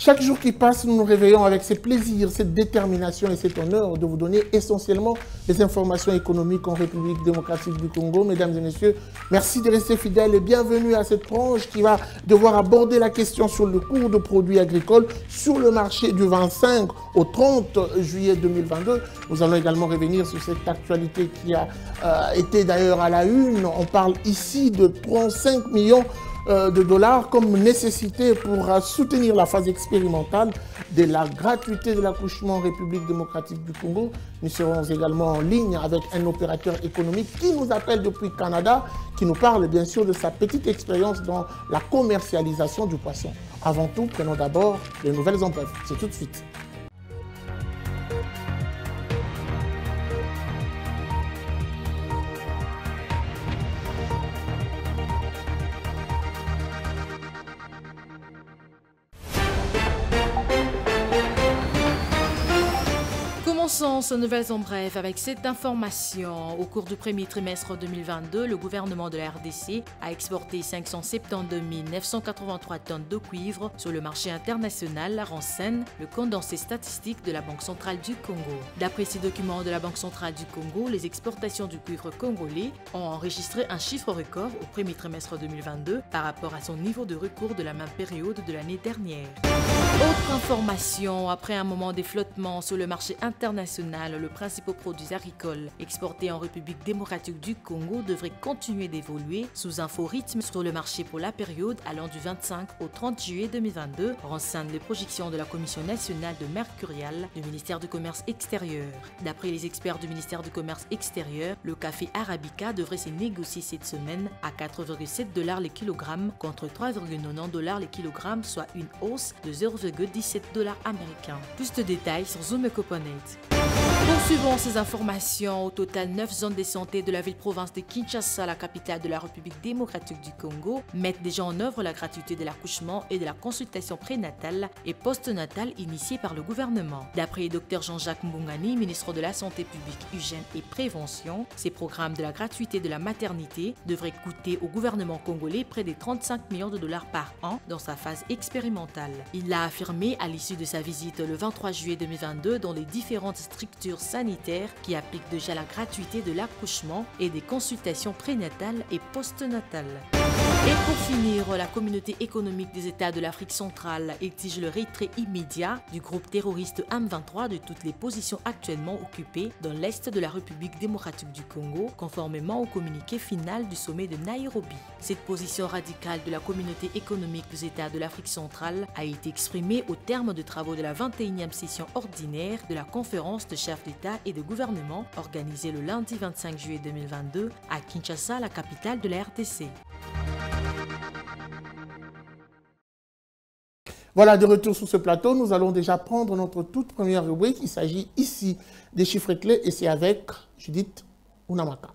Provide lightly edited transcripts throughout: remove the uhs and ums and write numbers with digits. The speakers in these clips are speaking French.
Chaque jour qui passe, nous nous réveillons avec ce plaisir, cette détermination et cet honneur de vous donner essentiellement les informations économiques en République démocratique du Congo. Mesdames et messieurs, merci de rester fidèles et bienvenue à cette tranche qui va devoir aborder la question sur le cours de produits agricoles sur le marché du 25 au 30 juillet 2022. Nous allons également revenir sur cette actualité qui a été d'ailleurs à la une. On parle ici de 35 millions de dollars comme nécessité pour soutenir la phase expérimentale de la gratuité de l'accouchement en République démocratique du Congo. Nous serons également en ligne avec un opérateur économique qui nous appelle depuis Canada, qui nous parle bien sûr de sa petite expérience dans la commercialisation du poisson. Avant tout, prenons d'abord les nouvelles en bref. C'est tout de suite. Commençons ces nouvelles en bref avec cette information. Au cours du premier trimestre 2022, le gouvernement de la RDC a exporté 572 983 tonnes de cuivre sur le marché international, renseigne le condensé statistique de la Banque centrale du Congo. D'après ces documents de la Banque centrale du Congo, les exportations du cuivre congolais ont enregistré un chiffre record au premier trimestre 2022 par rapport à son niveau de recours de la même période de l'année dernière. Autre information, après un moment de flottement sur le marché international, le principal produit agricole exporté en République démocratique du Congo devrait continuer d'évoluer sous un faux rythme sur le marché pour la période allant du 25 au 30 juillet 2022, renseignent les projections de la Commission nationale de Mercurial du ministère du Commerce extérieur. D'après les experts du ministère du Commerce extérieur, le café Arabica devrait se négocier cette semaine à 4,7 $ le kilogramme contre 3,90 $ le kilogramme, soit une hausse de 0,17 $ américains. Plus de détails sur Zoom Ecoponet. Poursuivons ces informations. Au total, 9 zones de santé de la ville-province de Kinshasa, la capitale de la République démocratique du Congo, mettent déjà en œuvre la gratuité de l'accouchement et de la consultation prénatale et postnatale initiée par le gouvernement. D'après le Dr Jean-Jacques Mbungani, ministre de la Santé publique, Hygiène et Prévention, ces programmes de la gratuité de la maternité devraient coûter au gouvernement congolais près de 35 millions de dollars par an dans sa phase expérimentale. Il l'a affirmé à l'issue de sa visite le 23 juillet 2022 dans les différentes structures sanitaires qui appliquent déjà la gratuité de l'accouchement et des consultations prénatales et postnatales. Et pour finir, la communauté économique des États de l'Afrique centrale exige le retrait immédiat du groupe terroriste M23 de toutes les positions actuellement occupées dans l'est de la République démocratique du Congo, conformément au communiqué final du sommet de Nairobi. Cette position radicale de la communauté économique des États de l'Afrique centrale a été exprimée au terme de travaux de la 21e session ordinaire de la conférence de chefs d'État et de gouvernement organisée le lundi 25 juillet 2022 à Kinshasa, la capitale de la RDC. Voilà, de retour sur ce plateau, nous allons déjà prendre notre toute première rubrique. Il s'agit ici des chiffres clés et c'est avec Judith Unamaka.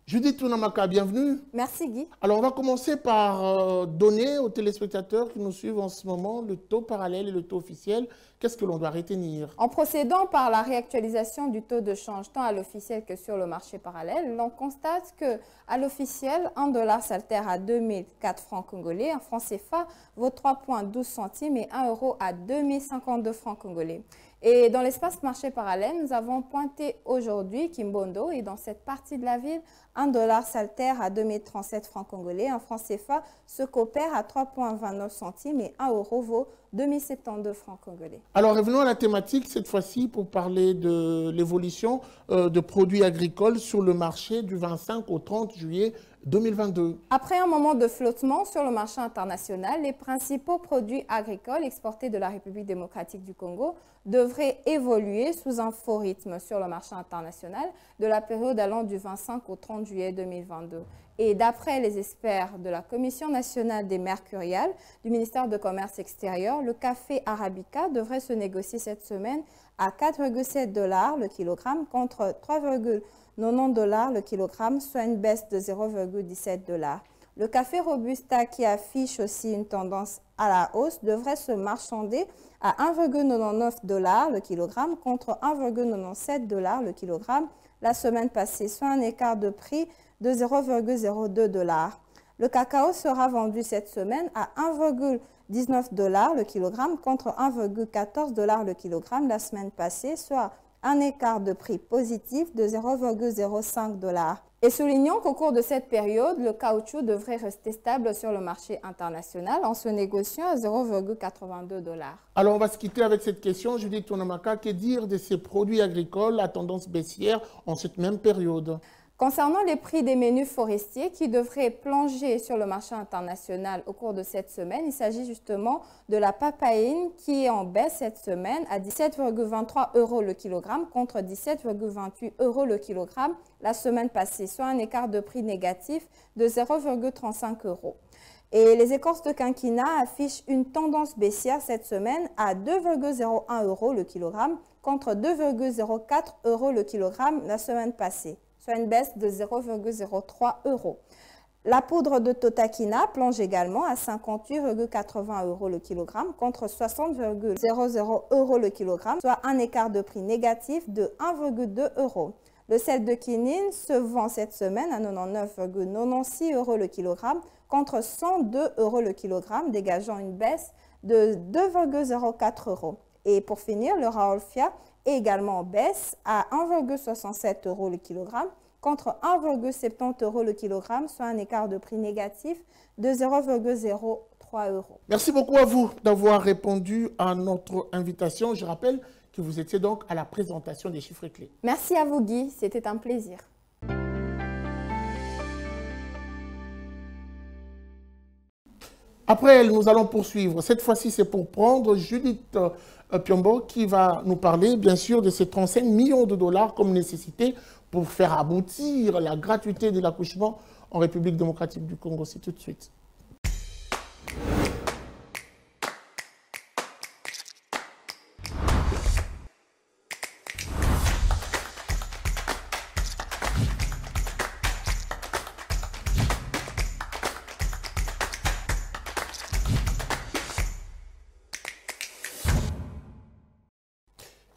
Judith Unamaka, bienvenue. Merci Guy. Alors on va commencer par donner aux téléspectateurs qui nous suivent en ce moment le taux parallèle et le taux officiel. Qu'est-ce que l'on doit retenir? En procédant par la réactualisation du taux de change tant à l'officiel que sur le marché parallèle, l'on constate qu'à l'officiel, 1 dollar s'altère à 2004 francs congolais, un franc CFA vaut 3,12 centimes et 1 euro à 2052 francs congolais. Et dans l'espace marché parallèle, nous avons pointé aujourd'hui Kimbondo et dans cette partie de la ville, 1 dollar s'altère à 2037 francs congolais, un franc CFA se coopère à 3,29 centimes et 1 euro vaut 2072 francs congolais. Alors revenons à la thématique cette fois-ci pour parler de l'évolution de produits agricoles sur le marché du 25 au 30 juillet 2022. Après un moment de flottement sur le marché international, les principaux produits agricoles exportés de la République démocratique du Congo devraient évoluer sous un faux rythme sur le marché international de la période allant du 25 au 30 juillet 2022. Et d'après les experts de la Commission nationale des mercuriales du ministère du Commerce extérieur, le café Arabica devrait se négocier cette semaine à 4,7 $ le kilogramme contre 3,90 $ le kilogramme, soit une baisse de 0,17 $. Le café Robusta, qui affiche aussi une tendance à la hausse, devrait se marchander à 1,99 $ le kilogramme contre 1,97 $ le kilogramme la semaine passée, soit un écart de prix de 0,02 $. Le cacao sera vendu cette semaine à 1,19 $ le kilogramme contre 1,14 $ le kilogramme la semaine passée, soit un écart de prix positif de 0,05 $. Et soulignons qu'au cours de cette période, le caoutchouc devrait rester stable sur le marché international en se négociant à 0,82 $. Alors on va se quitter avec cette question. Judith Tonamaka, que dire de ces produits agricoles à tendance baissière en cette même période? Concernant les prix des menus forestiers qui devraient plonger sur le marché international au cours de cette semaine, il s'agit justement de la papaïne qui est en baisse cette semaine à 17,23 € le kilogramme contre 17,28 € le kilogramme la semaine passée, soit un écart de prix négatif de 0,35 €. Et les écorces de quinquina affichent une tendance baissière cette semaine à 2,01 € le kilogramme contre 2,04 € le kilogramme la semaine passée, soit une baisse de 0,03 €. La poudre de totakina plonge également à 58,80 € le kilogramme contre 60,00 € le kilogramme, soit un écart de prix négatif de 1,2 €. Le sel de quinine se vend cette semaine à 99,96 € le kilogramme contre 102 € le kilogramme, dégageant une baisse de 2,04 €. Et pour finir, le raolfia est également en baisse à 1,67 € le kilogramme contre 1,70 € le kilogramme, soit un écart de prix négatif de 0,03 €. Merci beaucoup à vous d'avoir répondu à notre invitation. Je rappelle que vous étiez donc à la présentation des chiffres clés. Merci à vous Guy, c'était un plaisir. Après elle, nous allons poursuivre. Cette fois-ci, c'est pour prendre Judith Piombo qui va nous parler, bien sûr, de ces 35 millions de dollars comme nécessité pour faire aboutir la gratuité de l'accouchement en République démocratique du Congo. C'est tout de suite.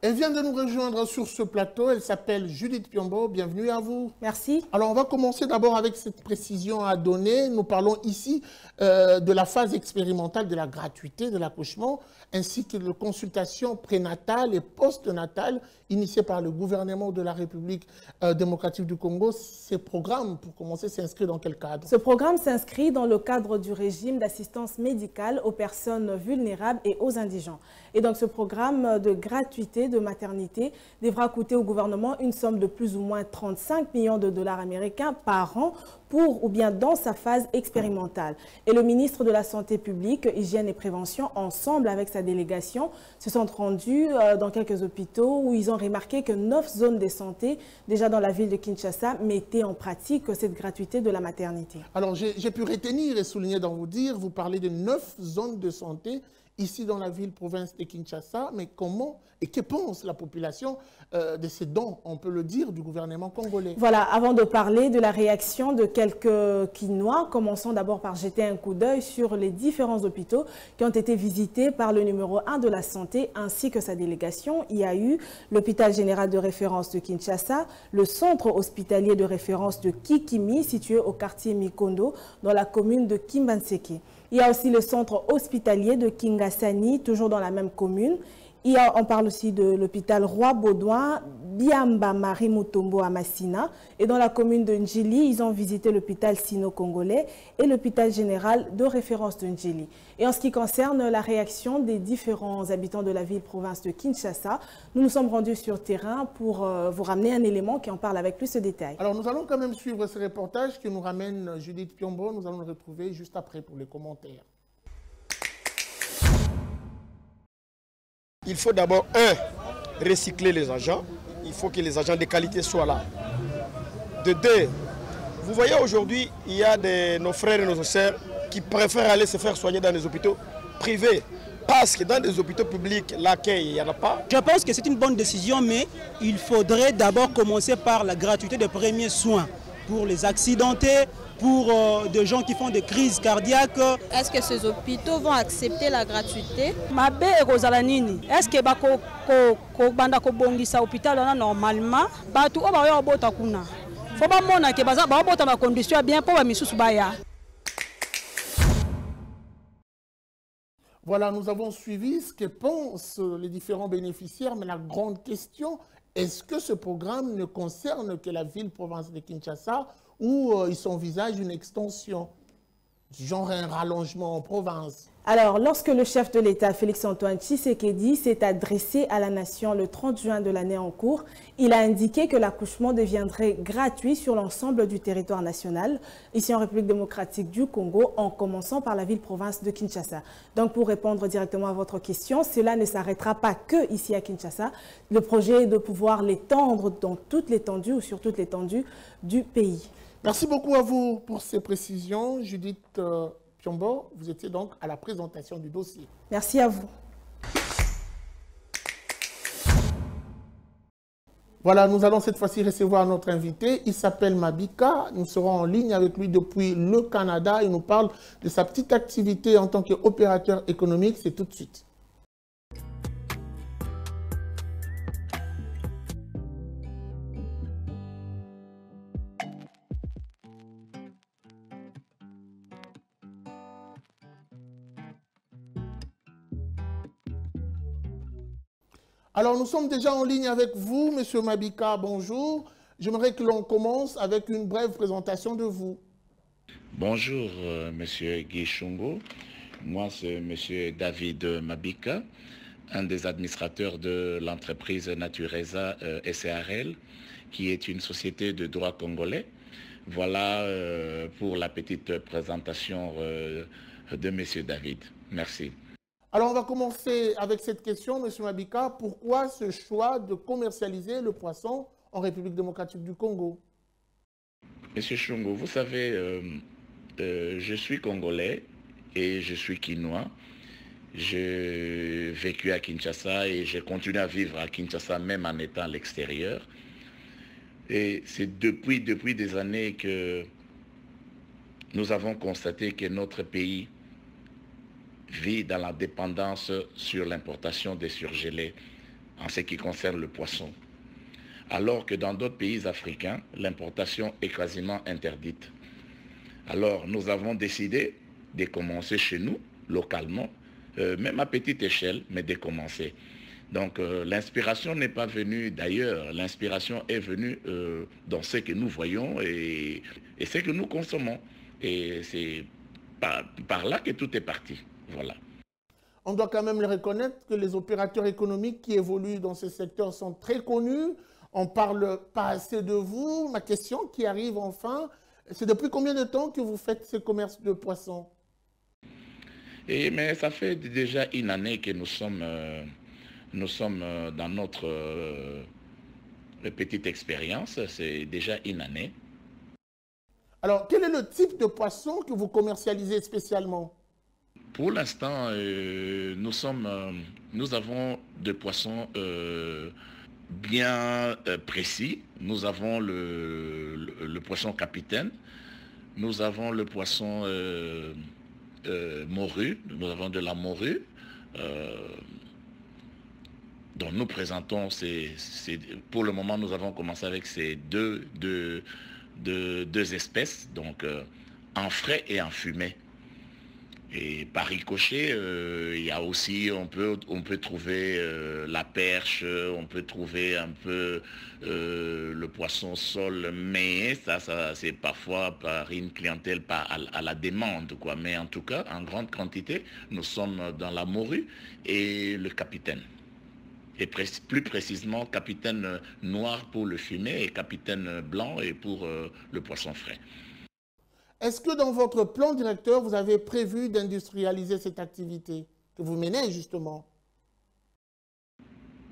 Elle vient de nous rejoindre sur ce plateau. Elle s'appelle Judith Piombo. Bienvenue à vous. Merci. Alors, on va commencer d'abord avec cette précision à donner. Nous parlons ici de la phase expérimentale de la gratuité de l'accouchement, ainsi que de consultations prénatales et postnatales initiées par le gouvernement de la République démocratique du Congo. Ces programmes, pour commencer, s'inscrivent dans quel cadre? Ce programme s'inscrit dans le cadre du régime d'assistance médicale aux personnes vulnérables et aux indigents. Et donc, ce programme de gratuité de maternité devra coûter au gouvernement une somme de plus ou moins 35 millions de dollars américains par an pour ou bien dans sa phase expérimentale. Et le ministre de la Santé publique, Hygiène et Prévention, ensemble avec sa délégation, se sont rendus dans quelques hôpitaux où ils ont remarqué que 9 zones de santé, déjà dans la ville de Kinshasa, mettaient en pratique cette gratuité de la maternité. Alors, j'ai pu retenir et souligner dans vos dires, vous parlez de 9 zones de santé ici dans la ville-province de Kinshasa, mais comment et que pense la population de ces dons, on peut le dire, du gouvernement congolais? Voilà, avant de parler de la réaction de quelques Quinois, commençons d'abord par jeter un coup d'œil sur les différents hôpitaux qui ont été visités par le numéro 1 de la santé ainsi que sa délégation. Il y a eu l'hôpital général de référence de Kinshasa, le centre hospitalier de référence de Kikimi, situé au quartier Mikondo, dans la commune de Kimbanseke. Il y a aussi le centre hospitalier de Kingasani, toujours dans la même commune. On parle aussi de l'hôpital Roi-Baudouin, Biamba Marie Mutombo à Massina. Et dans la commune de Ndjili, ils ont visité l'hôpital sino-congolais et l'hôpital général de référence de Ndjili. Et en ce qui concerne la réaction des différents habitants de la ville-province de Kinshasa, nous nous sommes rendus sur terrain pour vous ramener un élément qui en parle avec plus de détails. Alors nous allons quand même suivre ce reportage que nous ramène Judith Piombo. Nous allons le retrouver juste après pour les commentaires. Il faut d'abord, recycler les agents. Il faut que les agents de qualité soient là. De deux, vous voyez aujourd'hui, il y a nos frères et nos sœurs qui préfèrent aller se faire soigner dans des hôpitaux privés. Parce que dans des hôpitaux publics, l'accueil, il n'y en a pas. Je pense que c'est une bonne décision, mais il faudrait d'abord commencer par la gratuité des premiers soins pour les accidentés, pour des gens qui font des crises cardiaques. Est-ce que ces hôpitaux vont accepter la gratuité? Est-ce que banda ko bongisa hôpital normalement batu o ba yo bota kuna faut ba mona ke baza ba bota ma condition bien pour ba misusu baya. Voilà, nous avons suivi ce que pensent les différents bénéficiaires, mais la grande question, est-ce que ce programme ne concerne que la ville-province de Kinshasa ou il s'envisage une extension, genre un rallongement en province? Alors, lorsque le chef de l'État, Félix-Antoine Tshisekedi, s'est adressé à la nation le 30 juin de l'année en cours, il a indiqué que l'accouchement deviendrait gratuit sur l'ensemble du territoire national, ici en République démocratique du Congo, en commençant par la ville-province de Kinshasa. Donc, pour répondre directement à votre question, cela ne s'arrêtera pas que ici à Kinshasa. Le projet est de pouvoir l'étendre dans toute l'étendue ou sur toute l'étendue du pays. Merci beaucoup à vous pour ces précisions, Judith Piombo. Vous étiez donc à la présentation du dossier. Merci à vous. Voilà, nous allons cette fois-ci recevoir notre invité. Il s'appelle Mabika. Nous serons en ligne avec lui depuis le Canada. Il nous parle de sa petite activité en tant qu'opérateur économique. C'est tout de suite. Alors, nous sommes déjà en ligne avec vous, Monsieur Mabika. Bonjour. J'aimerais que l'on commence avec une brève présentation de vous. Bonjour, Monsieur Guy Chungo. Moi, c'est Monsieur David Mabika, un des administrateurs de l'entreprise Natureza SARL, qui est une société de droit congolais. Voilà pour la petite présentation de Monsieur David. Merci. Alors, on va commencer avec cette question, M. Mabika. Pourquoi ce choix de commercialiser le poisson en République démocratique du Congo? Monsieur Chungo, vous savez, je suis congolais et je suis quinois. J'ai vécu à Kinshasa et j'ai continué à vivre à Kinshasa même en étant à l'extérieur. Et c'est depuis des années que nous avons constaté que notre pays vit dans la dépendance sur l'importation des surgelés en ce qui concerne le poisson. Alors que dans d'autres pays africains, l'importation est quasiment interdite. Alors nous avons décidé de commencer chez nous, localement, même à petite échelle, mais de commencer. Donc l'inspiration n'est pas venue d'ailleurs, l'inspiration est venue dans ce que nous voyons et ce que nous consommons. Et c'est par là que tout est parti. Voilà. On doit quand même le reconnaître que les opérateurs économiques qui évoluent dans ce secteur sont très connus. On ne parle pas assez de vous. Ma question qui arrive enfin, c'est depuis combien de temps que vous faites ce commerce de poissons? Mais ça fait déjà une année que nous sommes dans notre petite expérience. C'est déjà une année. Alors, quel est le type de poisson que vous commercialisez spécialement? Pour l'instant, nous avons des poissons bien précis. Nous avons le poisson capitaine, nous avons le poisson morue, nous avons de la morue. dont nous présentons, pour le moment, nous avons commencé avec ces deux espèces, donc en frais et en fumé. Et par ricochet, il y a aussi, on peut trouver la perche, on peut trouver un peu le poisson sol, mais ça c'est parfois par une clientèle pas à la demande, quoi. Mais en tout cas, en grande quantité, nous sommes dans la morue et le capitaine. Et plus précisément, capitaine noir pour le fumé et capitaine blanc et pour le poisson frais. Est-ce que dans votre plan directeur, vous avez prévu d'industrialiser cette activité que vous menez justement?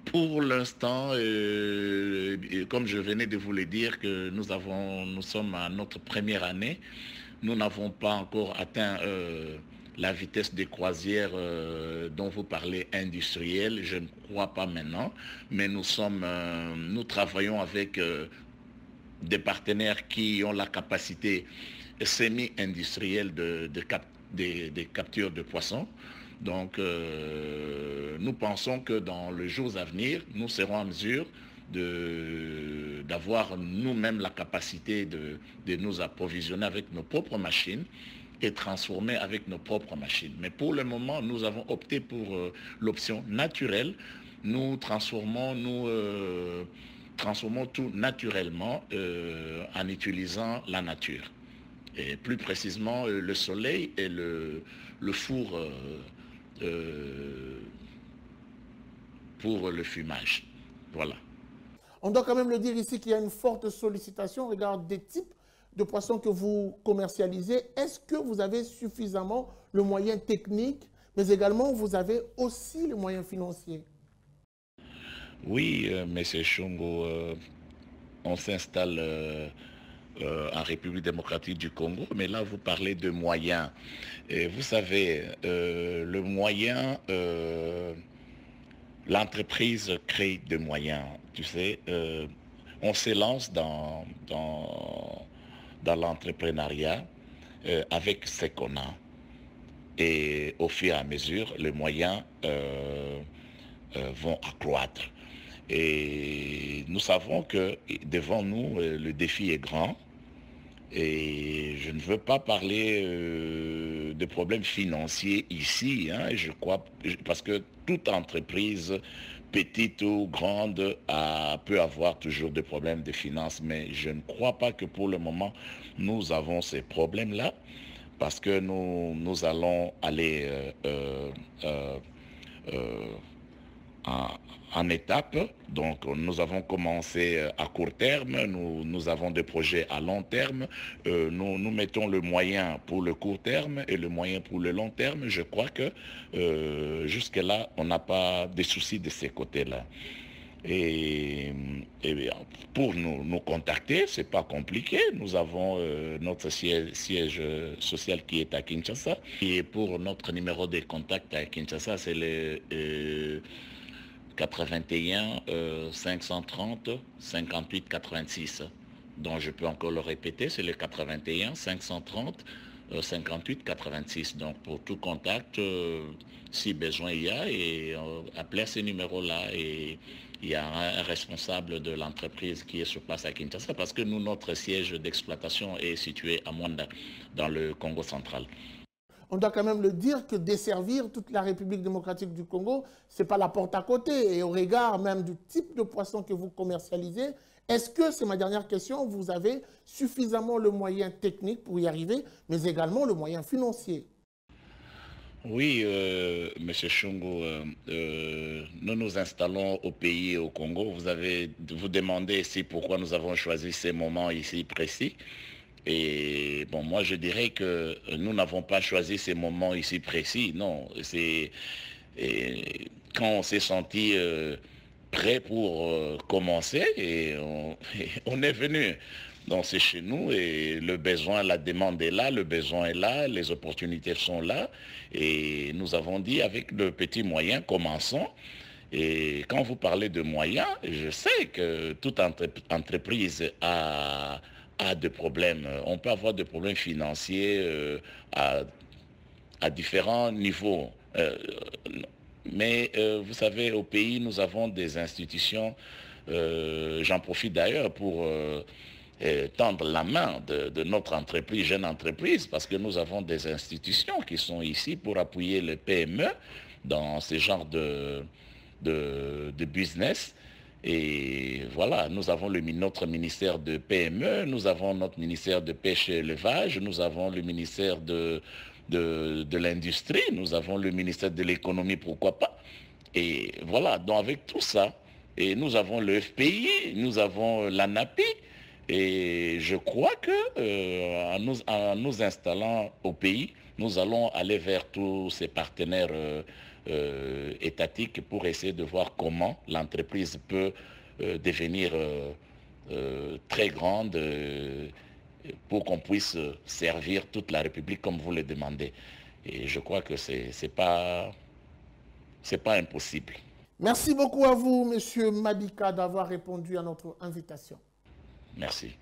Pour l'instant, comme je venais de vous le dire, que nous sommes à notre première année, nous n'avons pas encore atteint la vitesse de croisière dont vous parlez industrielle, je ne crois pas maintenant, mais nous travaillons avec des partenaires qui ont la capacité semi-industrielle des captures de poissons. Donc, nous pensons que dans les jours à venir, nous serons en mesure d'avoir nous-mêmes la capacité de nous approvisionner avec nos propres machines et transformer avec nos propres machines. Mais pour le moment, nous avons opté pour l'option naturelle. Nous transformons tout naturellement en utilisant la nature. Et plus précisément, le soleil et le four pour le fumage. Voilà. On doit quand même le dire ici qu'il y a une forte sollicitation au regard des types de poissons que vous commercialisez. Est-ce que vous avez suffisamment le moyen technique, mais également vous avez aussi les moyens financiers? Oui, M. Chongo, on s'installe en République démocratique du Congo, mais là vous parlez de moyens. Et vous savez, le moyen, l'entreprise crée des moyens. Tu sais, on s'élance dans l'entrepreneuriat avec ce qu'on a. Et au fur et à mesure, les moyens vont accroître. Et nous savons que devant nous, le défi est grand. Et je ne veux pas parler de problèmes financiers ici, hein, je crois, parce que toute entreprise, petite ou grande, peut avoir toujours des problèmes de finances, mais je ne crois pas que pour le moment, nous avons ces problèmes-là, parce que nous allons aller en étapes. Donc nous avons commencé à court terme, nous avons des projets à long terme, nous mettons le moyen pour le court terme et le moyen pour le long terme. Je crois que jusque-là, on n'a pas de soucis de ces côtés-là. Et pour nous contacter, c'est pas compliqué. Nous avons notre siège social qui est à Kinshasa. Et pour notre numéro de contact à Kinshasa, c'est le 81 530 58 86. Donc je peux encore le répéter, c'est le 81 530 58 86. Donc pour tout contact, si besoin il y a, et appelez à ce numéro-là, et il y a un responsable de l'entreprise qui est sur place à Kinshasa, parce que nous, notre siège d'exploitation est situé à Mwanda, dans le Congo central. On doit quand même le dire que desservir toute la République démocratique du Congo, ce n'est pas la porte à côté. Et au regard même du type de poisson que vous commercialisez, est-ce que, c'est ma dernière question, vous avez suffisamment le moyen technique pour y arriver, mais également le moyen financier? Oui, M. Chongo, nous nous installons au pays, au Congo. Vous demandez ici pourquoi nous avons choisi ces moments ici précis. Et bon, moi je dirais que nous n'avons pas choisi ces moments ici précis, non. C'est quand on s'est senti prêt pour commencer, et on est venu. Donc c'est chez nous, et le besoin, la demande est là, le besoin est là, les opportunités sont là. Et nous avons dit, avec de petits moyens, commençons. Et quand vous parlez de moyens, je sais que toute entreprise a des problèmes. On peut avoir des problèmes financiers à différents niveaux. Mais vous savez, au pays, nous avons des institutions. J'en profite d'ailleurs pour tendre la main de notre entreprise, jeune entreprise, parce que nous avons des institutions qui sont ici pour appuyer les PME dans ce genre de business. Et voilà, nous avons notre ministère de PME, nous avons notre ministère de pêche et élevage, nous avons le ministère de l'industrie, nous avons le ministère de l'économie, pourquoi pas. Et voilà, donc avec tout ça, et nous avons le FPI, nous avons l'ANAPI, et je crois que en nous installant au pays, nous allons aller vers tous ces partenaires étatiques pour essayer de voir comment l'entreprise peut devenir très grande pour qu'on puisse servir toute la République comme vous le demandez. Et je crois que c'est pas impossible. Merci beaucoup à vous, Monsieur Mabika, d'avoir répondu à notre invitation. Merci.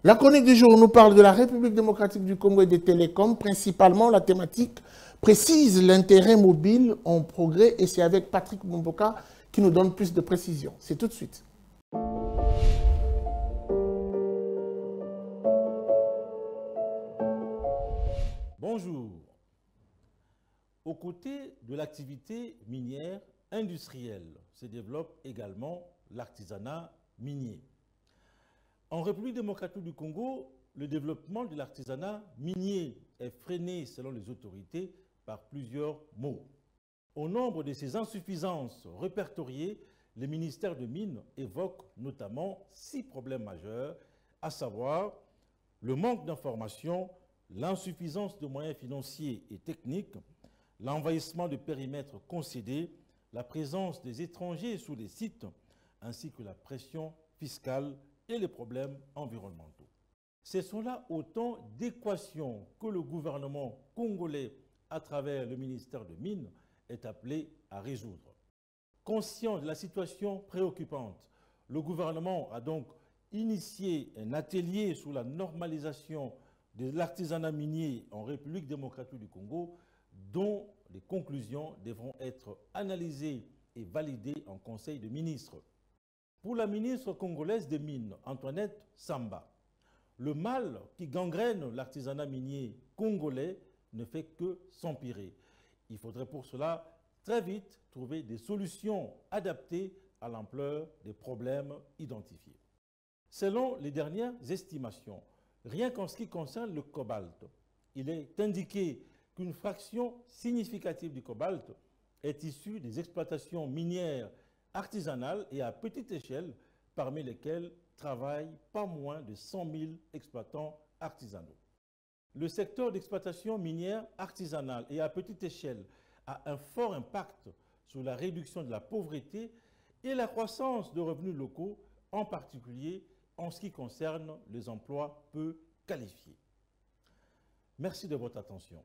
La chronique du jour nous parle de la République démocratique du Congo et des télécoms. Principalement, la thématique précise l'intérêt mobile en progrès et c'est avec Patrick Momboka qui nous donne plus de précisions. C'est tout de suite. Bonjour. Aux côtés de l'activité minière industrielle se développe également l'artisanat minier. En République démocratique du Congo, le développement de l'artisanat minier est freiné selon les autorités par plusieurs maux. Au nombre de ces insuffisances répertoriées, le ministère de Mines évoque notamment 6 problèmes majeurs, à savoir le manque d'informations, l'insuffisance de moyens financiers et techniques, l'envahissement de périmètres concédés, la présence des étrangers sous les sites, ainsi que la pression fiscale et les problèmes environnementaux. Ce sont là autant d'équations que le gouvernement congolais, à travers le ministère de Mines, est appelé à résoudre. Conscient de la situation préoccupante, le gouvernement a donc initié un atelier sur la normalisation de l'artisanat minier en République démocratique du Congo, dont les conclusions devront être analysées et validées en Conseil de ministres. Pour la ministre congolaise des Mines, Antoinette Samba, le mal qui gangrène l'artisanat minier congolais ne fait que s'empirer. Il faudrait pour cela très vite trouver des solutions adaptées à l'ampleur des problèmes identifiés. Selon les dernières estimations, rien qu'en ce qui concerne le cobalt, il est indiqué qu'une fraction significative du cobalt est issue des exploitations minières artisanales et à petite échelle, parmi lesquelles travaillent pas moins de 100 000 exploitants artisanaux. Le secteur d'exploitation minière artisanale et à petite échelle a un fort impact sur la réduction de la pauvreté et la croissance de revenus locaux, en particulier en ce qui concerne les emplois peu qualifiés. Merci de votre attention.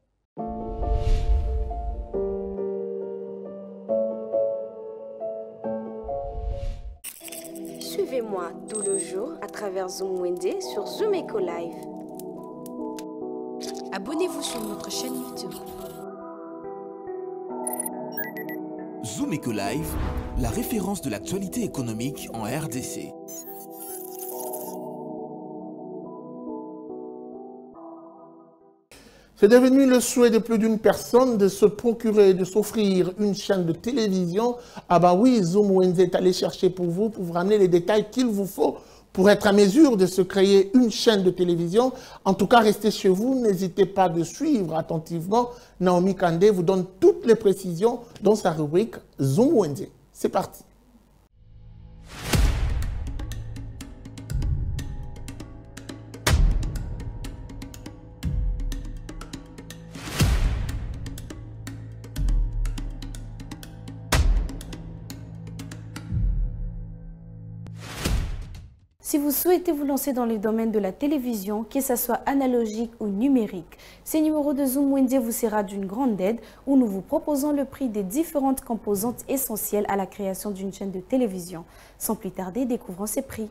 Suivez-moi tout le jour à travers Zoom Wende sur Zoom Eco Live. Abonnez-vous sur notre chaîne YouTube. Zoom Eco Live, la référence de l'actualité économique en RDC. C'est devenu le souhait de plus d'une personne de se procurer, de s'offrir une chaîne de télévision. Ah bah oui, Zoom Wende est allé chercher pour vous ramener les détails qu'il vous faut pour être à mesure de se créer une chaîne de télévision. En tout cas, restez chez vous, n'hésitez pas de suivre attentivement. Naomi Kandé vous donne toutes les précisions dans sa rubrique Zoom Wende. C'est parti. Si vous souhaitez vous lancer dans le domaine de la télévision, que ce soit analogique ou numérique, ce numéro de Zoom Wende vous sera d'une grande aide où nous vous proposons le prix des différentes composantes essentielles à la création d'une chaîne de télévision. Sans plus tarder, découvrons ces prix.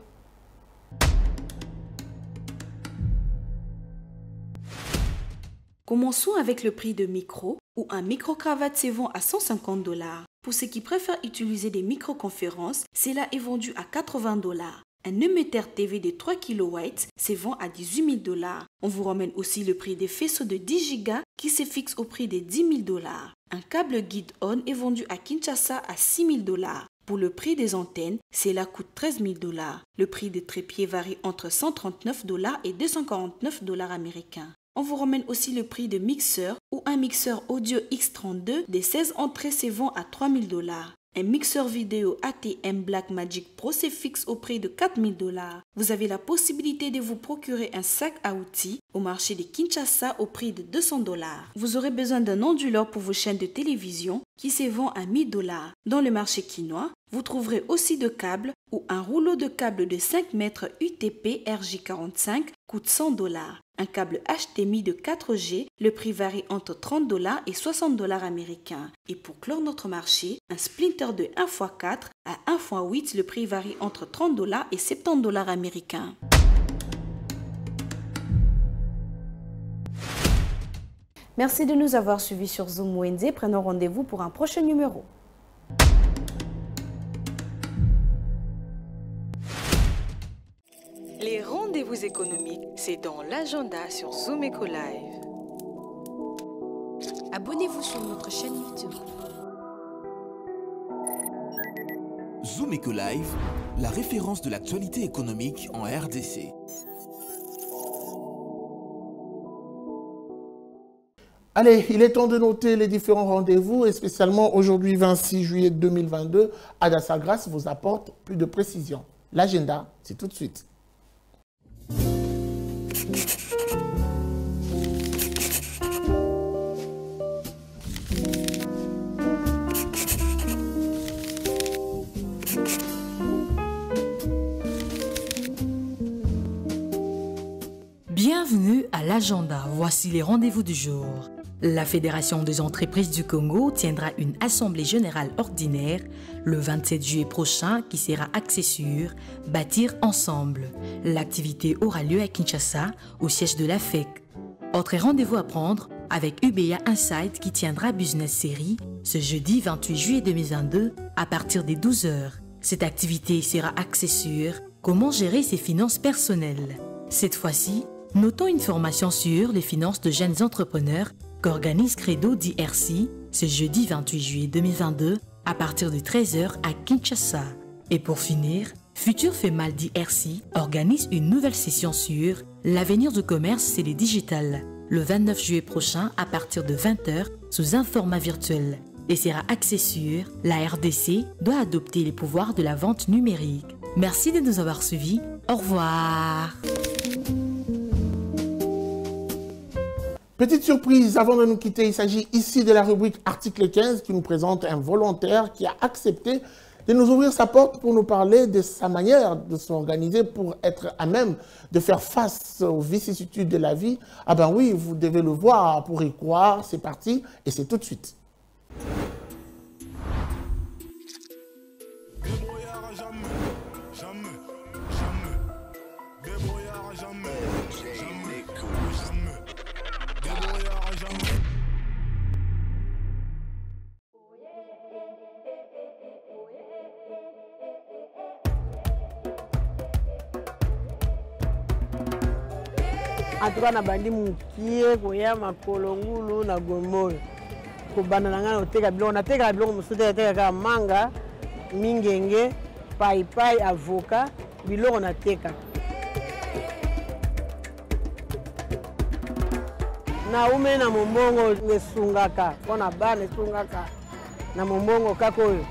Commençons avec le prix de micro, où un micro-cravate se vend à 150 $. Pour ceux qui préfèrent utiliser des microconférences, cela est vendu à 80 $. Un émetteur TV de 3 kW se vend à 18 000 $. On vous ramène aussi le prix des faisceaux de 10 Go qui se fixe au prix de 10 000 $. Un câble guide-on est vendu à Kinshasa à 6 000 $. Pour le prix des antennes, cela coûte 13 000 $. Le prix des trépieds varie entre 139 $ et 249 $ américains. On vous ramène aussi le prix de mixeur où un mixeur audio X32 des 16 entrées se vend à 3 000 $. Un mixeur vidéo ATM Blackmagic Pro se fixe au prix de 4 000 $. Vous avez la possibilité de vous procurer un sac à outils au marché de Kinshasa au prix de 200 $. Vous aurez besoin d'un onduleur pour vos chaînes de télévision qui se vend à 1 000 $. Dans le marché quinois, vous trouverez aussi de câbles où un rouleau de câble de 5 mètres UTP RJ45 coûte 100 $. Un câble HDMI de 4G, le prix varie entre 30 $ et 60 $ américains. Et pour clore notre marché, un splinter de 1x4 à 1x8, le prix varie entre 30 $ et 70 $ américains. Merci de nous avoir suivis sur Zoom Wednesday. Prenons rendez-vous pour un prochain numéro. Les rendez-vous économiques, c'est dans l'agenda sur Zoom Eco Live. Abonnez-vous sur notre chaîne YouTube. Zoom Eco Live, la référence de l'actualité économique en RDC. Allez, il est temps de noter les différents rendez-vous et spécialement aujourd'hui 26 juillet 2022, Adassa Grace vous apporte plus de précisions. L'agenda, c'est tout de suite. Bienvenue à l'agenda. Voici les rendez-vous du jour. La Fédération des entreprises du Congo tiendra une assemblée générale ordinaire le 27 juillet prochain qui sera axée sur « Bâtir ensemble ». L'activité aura lieu à Kinshasa, au siège de la FEC. Autre rendez-vous à prendre avec UBA Insight qui tiendra Business Série ce jeudi 28 juillet 2022 à partir des 12 h. Cette activité sera axée sur « Comment gérer ses finances personnelles ». Cette fois-ci, notons une formation sur les finances de jeunes entrepreneurs qu'organise Credo DRC ce jeudi 28 juillet 2022 à partir de 13 h à Kinshasa. Et pour finir, Futur Femal DRC organise une nouvelle session sur l'avenir du commerce et les digital le 29 juillet prochain à partir de 20 h sous un format virtuel et sera axé sur la RDC doit adopter les pouvoirs de la vente numérique. Merci de nous avoir suivis. Au revoir. Petite surprise, avant de nous quitter, il s'agit ici de la rubrique Article 15 qui nous présente un volontaire qui a accepté de nous ouvrir sa porte pour nous parler de sa manière de s'organiser pour être à même de faire face aux vicissitudes de la vie. Ah ben oui, vous devez le voir pour y croire, c'est parti et c'est tout de suite. Atuka na bandi mukie koya makolo ngulu na gomoyo kobana na ngana oteka biloko nateka biloko mosusu nateka kaka manga mingenge paipai avoka biloko nateka na ume na mombongo nesungaka mpona bana esungaka na mombongo kaka oyo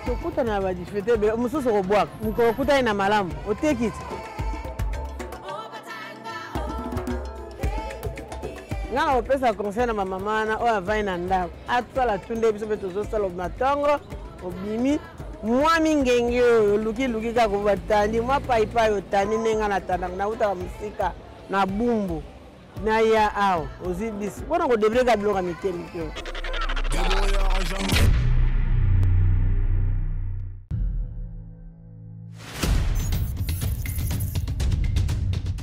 tokuta na badifete mosusu kobwaka mokolo okutani na malamu otekiti nga na kopesa conseil na bamama wana oyo avai na ndako atosala tunde biso mpe tozosala matongo obimi mwa mingenge oyo olukiluki kaka batandi mwa paipai otandi ndenga natandaka nautaka mosika na bumbu naya awa ozwi bisi mpona kodebreka biloko mike mike oyo.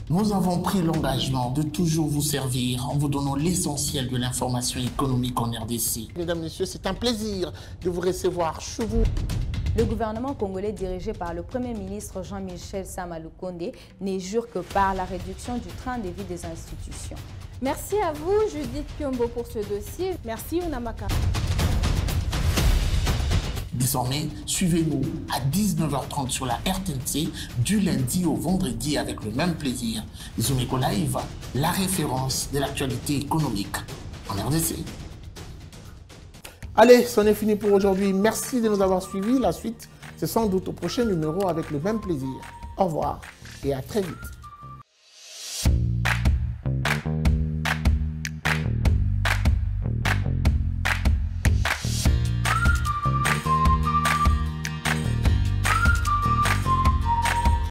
Nous avons pris l'engagement de toujours vous servir en vous donnant l'essentiel de l'information économique en RDC. Mesdames, Messieurs, c'est un plaisir de vous recevoir chez vous. Le gouvernement congolais dirigé par le Premier ministre Jean-Michel Sama Lukonde n'est jure que par la réduction du train de vie des institutions. Merci à vous, Judith Piombo, pour ce dossier. Merci, Unamaka. Désormais, suivez-nous à 19 h 30 sur la RTNC du lundi au vendredi avec le même plaisir. Zoom Eco Live, la référence de l'actualité économique en RDC. Allez, c'en est fini pour aujourd'hui. Merci de nous avoir suivis. La suite, c'est sans doute au prochain numéro avec le même plaisir. Au revoir et à très vite.